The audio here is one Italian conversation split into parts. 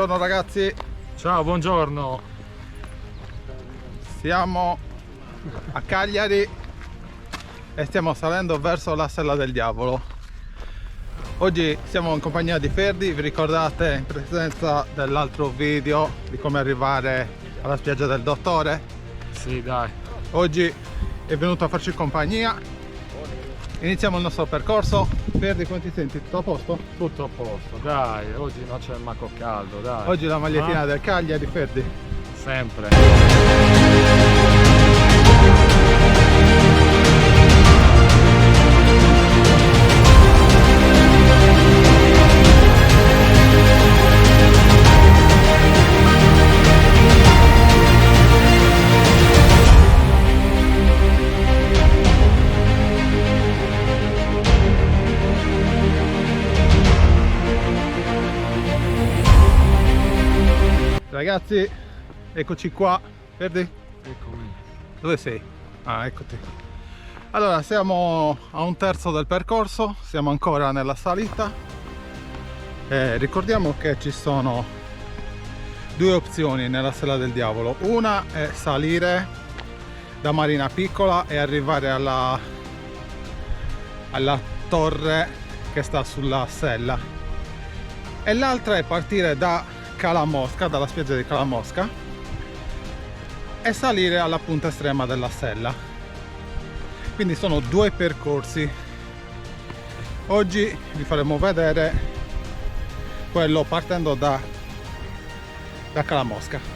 Buongiorno ragazzi. Ciao, buongiorno. Siamo a Cagliari e stiamo salendo verso la Sella del Diavolo. Oggi siamo in compagnia di Ferdi, vi ricordate in presenza dell'altro video di come arrivare alla spiaggia del Dottore? Sì, dai. Oggi è venuto a farci compagnia. Iniziamo il nostro percorso. Ferdi, come ti senti? Tutto a posto? Tutto a posto, dai. Oggi non c'è il manco caldo, dai. Oggi la magliettina del Cagliari, Ferdi. Sempre. Ragazzi, eccoci qua. Ferdi? Eccomi. Dove sei? Ah, eccoti. Allora, siamo a un terzo del percorso, siamo ancora nella salita. Ricordiamo che ci sono due opzioni nella Sella del Diavolo. Una è salire da Marina Piccola e arrivare alla torre che sta sulla sella. E l'altra è partire da Cala Mosca, dalla spiaggia di Cala Mosca, e salire alla punta estrema della sella. Quindi sono due percorsi. Oggi vi faremo vedere quello partendo da Cala Mosca.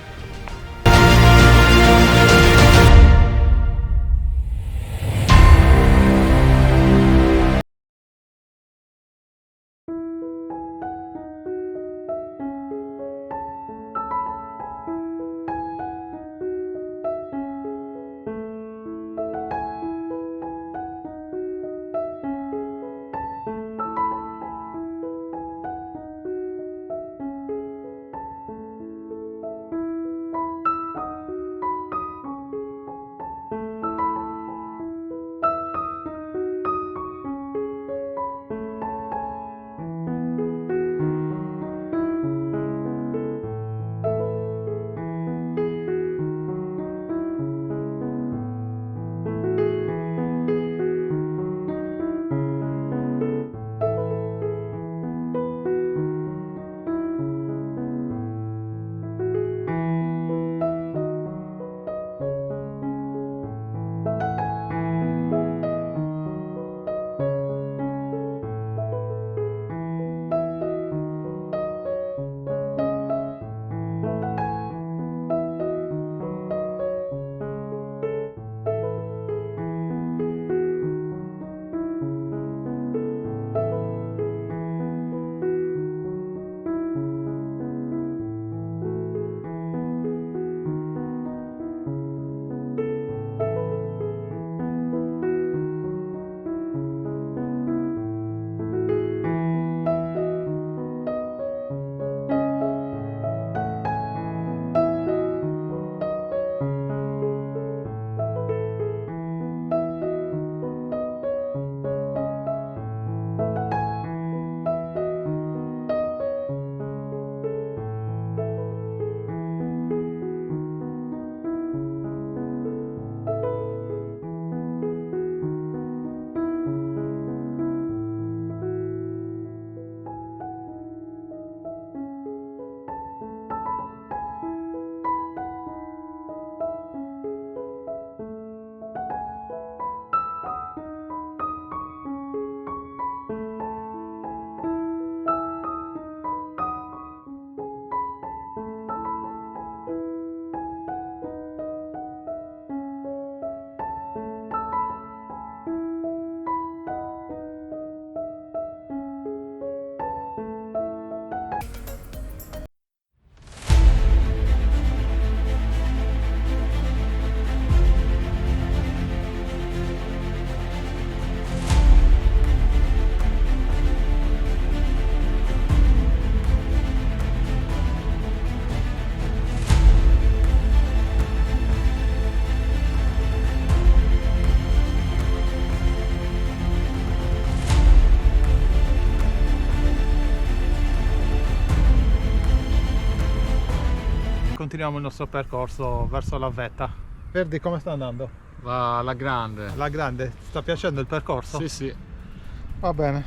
continuiamo il nostro percorso verso la vetta. Ferdi, come sta andando? Va alla grande. La grande, ti sta piacendo il percorso? Sì, sì. Va bene.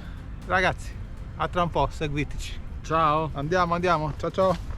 Ragazzi, a tra un po', seguiteci. Ciao. Andiamo, ciao ciao.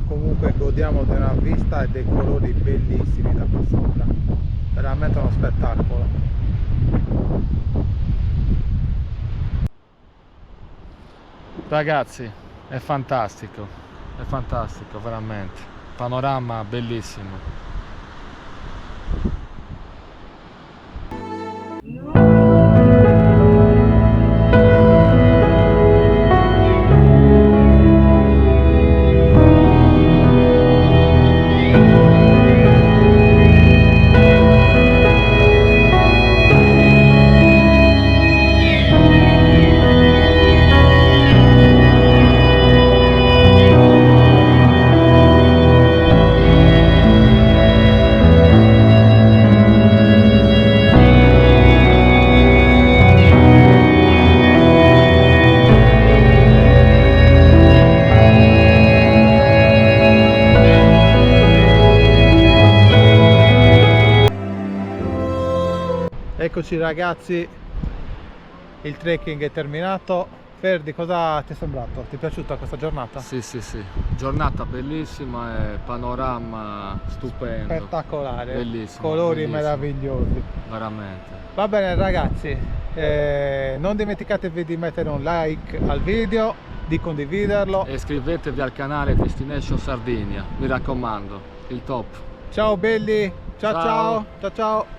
Comunque godiamo di una vista e dei colori bellissimi da qua sopra, veramente uno spettacolo. Ragazzi, è fantastico veramente. Panorama bellissimo. Eccoci ragazzi, il trekking è terminato. Ferdi, cosa ti è sembrato? Ti è piaciuta questa giornata? Sì, giornata bellissima e panorama stupendo. Spettacolare, Bellissimo, colori bellissimo. meravigliosi. Veramente. Va bene ragazzi, non dimenticatevi di mettere un like al video, di condividerlo. E iscrivetevi al canale Destination Sardinia, mi raccomando, il top. Ciao belli, ciao Ciao. ciao, ciao ciao.